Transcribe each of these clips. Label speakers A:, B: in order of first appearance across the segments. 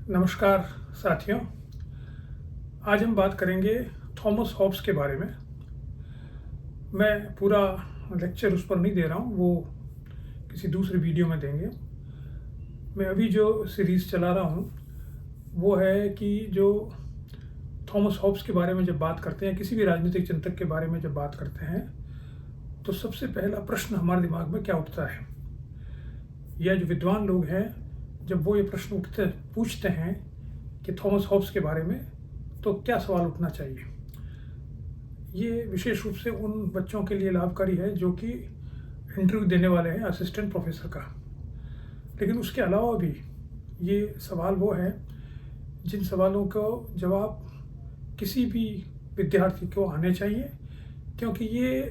A: नमस्कार साथियों। आज हम बात करेंगे थॉमस हॉब्स के बारे में। मैं पूरा लेक्चर उस पर नहीं दे रहा हूँ, वो किसी दूसरे वीडियो में देंगे। मैं अभी जो सीरीज़ चला रहा हूँ वो है कि जो थॉमस हॉब्स के बारे में जब बात करते हैं, किसी भी राजनीतिक चिंतक के बारे में जब बात करते हैं, तो सबसे पहला प्रश्न हमारे दिमाग में क्या उठता है, या जो विद्वान लोग हैं जब वो ये प्रश्न पूछते हैं कि थॉमस हॉब्स के बारे में, तो क्या सवाल उठना चाहिए। ये विशेष रूप से उन बच्चों के लिए लाभकारी है जो कि इंटरव्यू देने वाले हैं असिस्टेंट प्रोफेसर का। लेकिन उसके अलावा भी ये सवाल वो हैं जिन सवालों को जवाब किसी भी विद्यार्थी को आने चाहिए, क्योंकि ये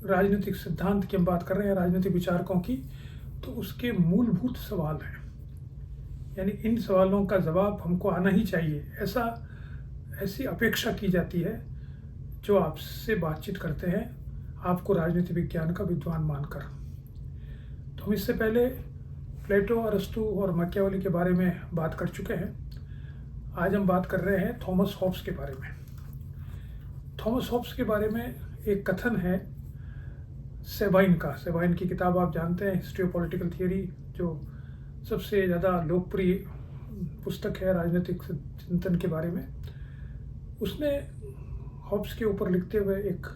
A: राजनीतिक सिद्धांत की हम बात कर रहे हैं, राजनीतिक विचारकों की, तो उसके मूलभूत सवाल हैं। यानी इन सवालों का जवाब हमको आना ही चाहिए, ऐसी अपेक्षा की जाती है जो आपसे बातचीत करते हैं, आपको राजनीति विज्ञान का विद्वान मानकर। तो हम इससे पहले प्लेटो, अरस्तु और मैकियावेली के बारे में बात कर चुके हैं। आज हम बात कर रहे हैं थॉमस हॉब्स के बारे में। थॉमस हॉब्स के बारे में एक कथन है सेबाइन का। सेबाइन की किताब आप जानते हैं, हिस्ट्री ऑफ पॉलिटिकल थियरी, जो सबसे ज़्यादा लोकप्रिय पुस्तक है राजनीतिक चिंतन के बारे में। उसने हॉब्स के ऊपर लिखते हुए एक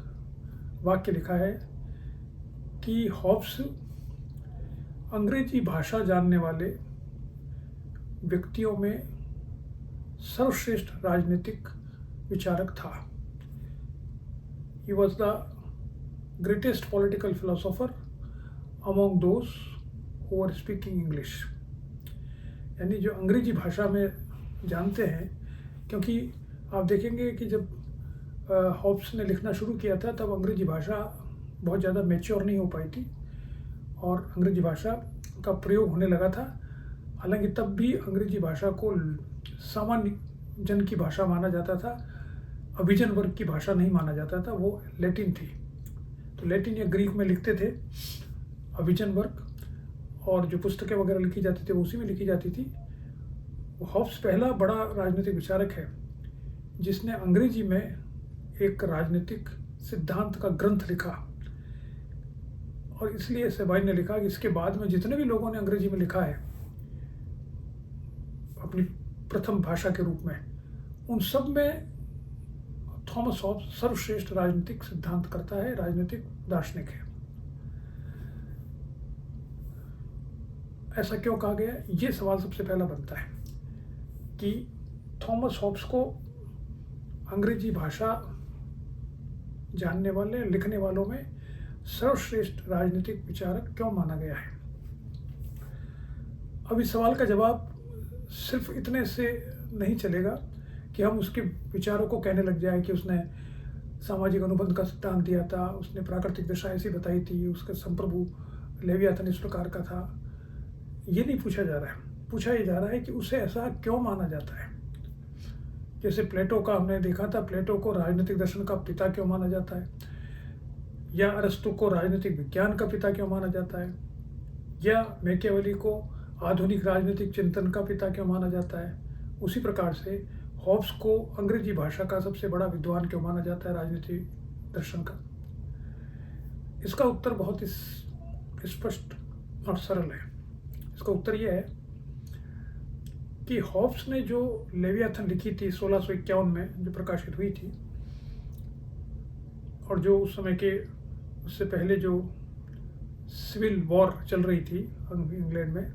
A: वाक्य लिखा है कि हॉब्स अंग्रेजी भाषा जानने वाले व्यक्तियों में सर्वश्रेष्ठ राजनीतिक विचारक था। He was the greatest political philosopher among those who were speaking English। यानी जो अंग्रेजी भाषा में जानते हैं, क्योंकि आप देखेंगे कि जब हॉब्स ने लिखना शुरू किया था तब अंग्रेजी भाषा बहुत ज़्यादा मैच्योर नहीं हो पाई थी और अंग्रेजी भाषा का प्रयोग होने लगा था। हालांकि तब भी अंग्रेजी भाषा को सामान्य जन की भाषा माना जाता था, अभिजन वर्ग की भाषा नहीं माना जाता था, वो लैटिन थी। तो लैटिन या ग्रीक में लिखते थे अभिजन वर्ग, और जो पुस्तकें वगैरह लिखी जाती थी वो उसी में लिखी जाती थी। हॉब्स पहला बड़ा राजनीतिक विचारक है जिसने अंग्रेजी में एक राजनीतिक सिद्धांत का ग्रंथ लिखा। और इसलिए सेबाइन ने लिखा कि इसके बाद में जितने भी लोगों ने अंग्रेजी में लिखा है अपनी प्रथम भाषा के रूप में, उन सब में थॉमस हॉब्स सर्वश्रेष्ठ राजनीतिक सिद्धांत करता है, राजनीतिक दार्शनिक है। ऐसा क्यों कहा गया, ये सवाल सबसे पहला बनता है कि थॉमस हॉब्स को अंग्रेजी भाषा जानने वाले, लिखने वालों में सर्वश्रेष्ठ राजनीतिक विचारक क्यों माना गया है। अब इस सवाल का जवाब सिर्फ इतने से नहीं चलेगा कि हम उसके विचारों को कहने लग जाए कि उसने सामाजिक अनुबंध का सिद्धांत दिया था, उसने प्राकृतिक दशा ऐसी बताई थी, उसका संप्रभु लेवियाथन इस प्रकार का था। ये नहीं पूछा जा रहा है। पूछा ये जा रहा है कि उसे ऐसा क्यों माना जाता है। जैसे प्लेटो का हमने देखा था, प्लेटो को राजनीतिक दर्शन का पिता क्यों माना जाता है, या अरस्तु को राजनीतिक विज्ञान का पिता क्यों माना जाता है, या मैकियावेली को आधुनिक राजनीतिक चिंतन का पिता क्यों माना जाता है। उसी प्रकार से हॉब्स को अंग्रेजी भाषा का सबसे बड़ा विद्वान क्यों माना जाता है राजनीतिक दर्शन का। इसका उत्तर बहुत स्पष्ट और सरल है। इसका उत्तर यह है कि हॉब्स ने जो लेवियाथन लिखी थी 1651 में, जो प्रकाशित हुई थी, और जो उस समय के उससे पहले जो सिविल वॉर चल रही थी इंग्लैंड में,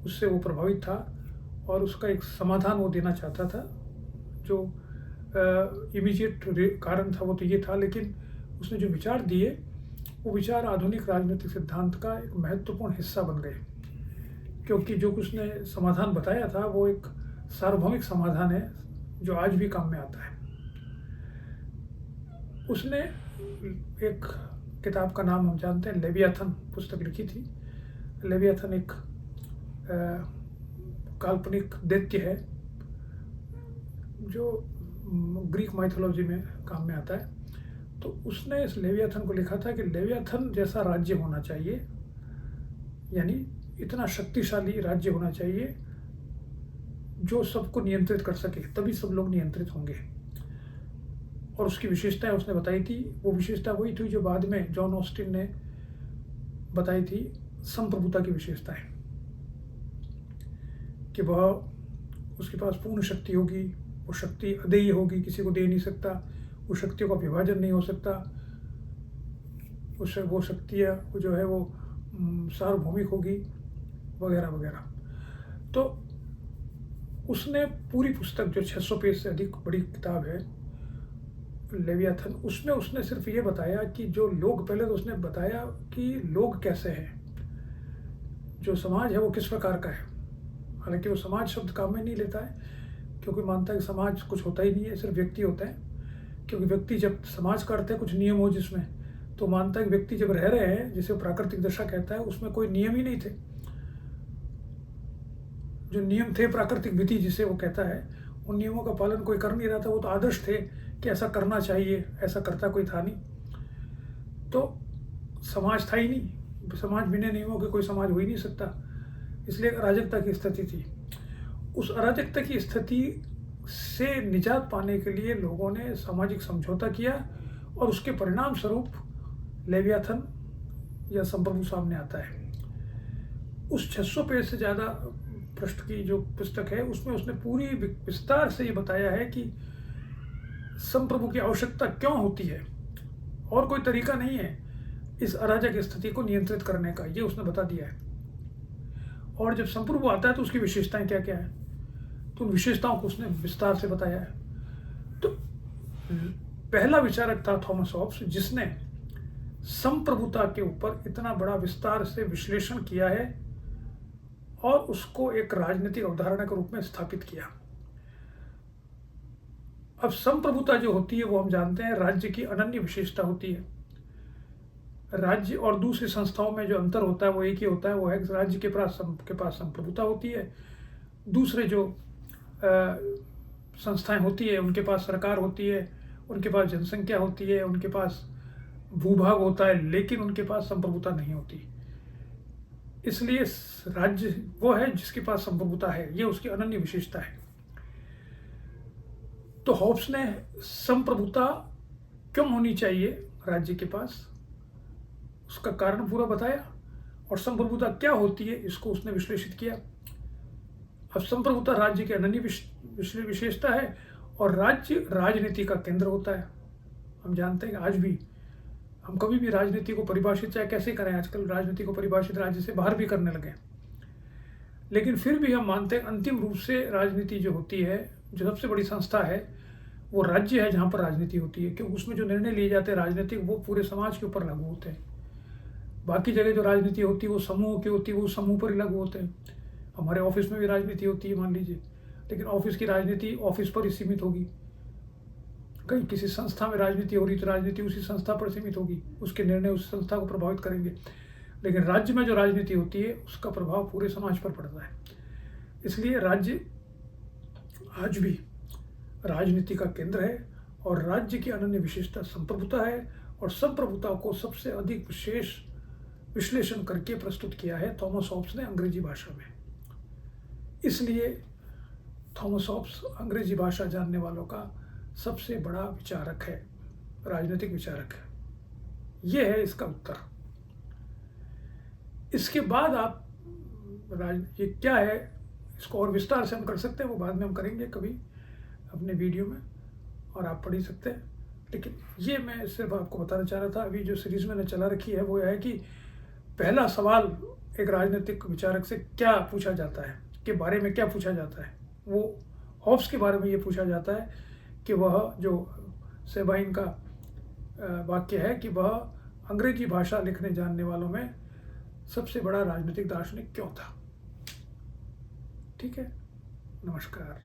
A: उससे वो प्रभावित था और उसका एक समाधान वो देना चाहता था। जो इमीडिएट कारण था वो तो ये था, लेकिन उसने जो विचार दिए वो विचार आधुनिक राजनीतिक सिद्धांत का एक महत्वपूर्ण हिस्सा बन गए, क्योंकि जो उसने समाधान बताया था वो एक सार्वभौमिक समाधान है जो आज भी काम में आता है। उसने एक किताब का नाम हम जानते हैं, लेवियाथन पुस्तक लिखी थी। लेवियाथन एक काल्पनिक दैत्य है जो ग्रीक माइथोलॉजी में काम में आता है। तो उसने इस लेवियाथन को लिखा था कि लेवियाथन जैसा राज्य होना चाहिए, यानी इतना शक्तिशाली राज्य होना चाहिए जो सबको नियंत्रित कर सके, तभी सब लोग नियंत्रित होंगे। और उसकी विशेषताएं उसने बताई थी, वो विशेषता वही थी जो बाद में जॉन ऑस्टिन ने बताई थी, संप्रभुता की विशेषताएं, कि वह उसके पास पूर्ण शक्ति होगी, वो शक्ति अदेय होगी, किसी को दे नहीं सकता, वो शक्तियों का विभाजन नहीं हो सकता, उससे वो शक्तियाँ जो है वो सार्वभौमिक होगी, वगैरह वगैरह। तो उसने पूरी पुस्तक, जो 600 पेज से अधिक बड़ी किताब है लेवियाथन, उसमें उसने सिर्फ ये बताया कि जो लोग, पहले तो उसने बताया कि लोग कैसे हैं, जो समाज है वो किस प्रकार का है। हालांकि वो समाज शब्द काम में नहीं लेता है, क्योंकि मानता है कि समाज कुछ होता ही नहीं है, सिर्फ व्यक्ति होते हैं। क्योंकि व्यक्ति जब समाज करते हैं कुछ नियम हो जिसमें, तो मानता है कि व्यक्ति जब रह रहे हैं, जिसे प्राकृतिक दशा कहता है, उसमें कोई नियम ही नहीं थे। जो नियम थे, प्राकृतिक विधि जिसे वो कहता है, उन नियमों का पालन कोई कर नहीं रहा था। वो तो आदर्श थे कि ऐसा करना चाहिए, ऐसा करता कोई था नहीं, तो समाज था ही नहीं। समाज बिना नियमों के कोई समाज हो ही नहीं सकता, इसलिए अराजकता की स्थिति थी। उस अराजकता की स्थिति से निजात पाने के लिए लोगों ने सामाजिक समझौता किया, और उसके परिणाम स्वरूप लेवियाथन या संप्रभु सामने आता है। उस 600 पेज से ज़्यादा पृष्ठ की जो पुस्तक है, उसमें उसने पूरी विस्तार से ये बताया है कि संप्रभु की आवश्यकता क्यों होती है, और कोई तरीका नहीं है इस अराजक स्थिति को नियंत्रित करने का, ये उसने बता दिया है। और जब संप्रभु आता है तो उसकी विशेषताएं क्या क्या है, तो उन विशेषताओं को उसने विस्तार से बताया है। तो पहला विचारक था थॉमस हॉब्स, जिसने संप्रभुता के ऊपर इतना बड़ा विस्तार से विश्लेषण किया है और उसको एक राजनीतिक अवधारणा के रूप में स्थापित किया। अब संप्रभुता जो होती है वो हम जानते हैं राज्य की अनन्य विशेषता होती है। राज्य और दूसरी संस्थाओं में जो अंतर होता है वो एक ही होता है, वो है राज्य के पास संप्रभुता होती है, दूसरे जो संस्थाएं होती है उनके पास सरकार होती है, उनके पास जनसंख्या होती है, उनके पास भूभाग होता है, लेकिन उनके पास संप्रभुता नहीं होती। इसलिए राज्य वो है जिसके पास संप्रभुता है, ये उसकी अनन्य विशेषता है। तो हॉब्स ने संप्रभुता क्यों होनी चाहिए राज्य के पास, उसका कारण पूरा बताया, और संप्रभुता क्या होती है इसको उसने विश्लेषित किया। अब संप्रभुता राज्य की अनन्य विशेषता है, और राज्य राजनीति का केंद्र होता है। हम जानते हैं कि आज भी हम कभी भी राजनीति को परिभाषित चाहे कैसे करें, आजकल राजनीति को परिभाषित राज्य से बाहर भी करने लगे, लेकिन फिर भी हम मानते हैं अंतिम रूप से राजनीति जो होती है, जो सबसे बड़ी संस्था है, वो राज्य है जहाँ पर राजनीति होती है, क्योंकि उसमें जो निर्णय लिए जाते हैं राजनीतिक, वो पूरे समाज के ऊपर लागू होते हैं। बाकी जगह जो राजनीति होती है वो समूह की होती है, वो समूह पर ही लागू होते हैं। हमारे ऑफिस में भी राजनीति होती है मान लीजिए, लेकिन ऑफिस की राजनीति ऑफिस पर ही सीमित होगी। कहीं किसी संस्था में राजनीति हो रही तो राजनीति उसी संस्था पर सीमित होगी, उसके निर्णय उस संस्था को प्रभावित करेंगे। लेकिन राज्य में जो राजनीति होती है उसका प्रभाव पूरे समाज पर पड़ता है। इसलिए राज्य आज भी राजनीति का केंद्र है, और राज्य की अनन्य विशेषता संप्रभुता है, और संप्रभुता को सबसे अधिक विशेष विश्लेषण करके प्रस्तुत किया है थॉमस हॉब्स ने अंग्रेजी भाषा में। इसलिए थॉमस हॉब्स अंग्रेजी भाषा जानने वालों का सबसे बड़ा विचारक है, राजनीतिक विचारक है। यह है इसका उत्तर। इसके बाद आप ये क्या है, इसको और विस्तार से हम कर सकते हैं, वो बाद में हम करेंगे कभी अपने वीडियो में, और आप पढ़ ही सकते हैं। लेकिन ये मैं सिर्फ आपको बताना चाह रहा था। अभी जो सीरीज मैंने चला रखी है वो है कि पहला सवाल एक राजनीतिक विचारक से क्या पूछा जाता है, के बारे में क्या पूछा जाता है, वो हॉब्स के बारे में ये पूछा जाता है कि वह जो सेबाइन का वाक्य है कि वह अंग्रेजी भाषा लिखने जानने वालों में सबसे बड़ा राजनीतिक दार्शनिक क्यों था। ठीक है, नमस्कार।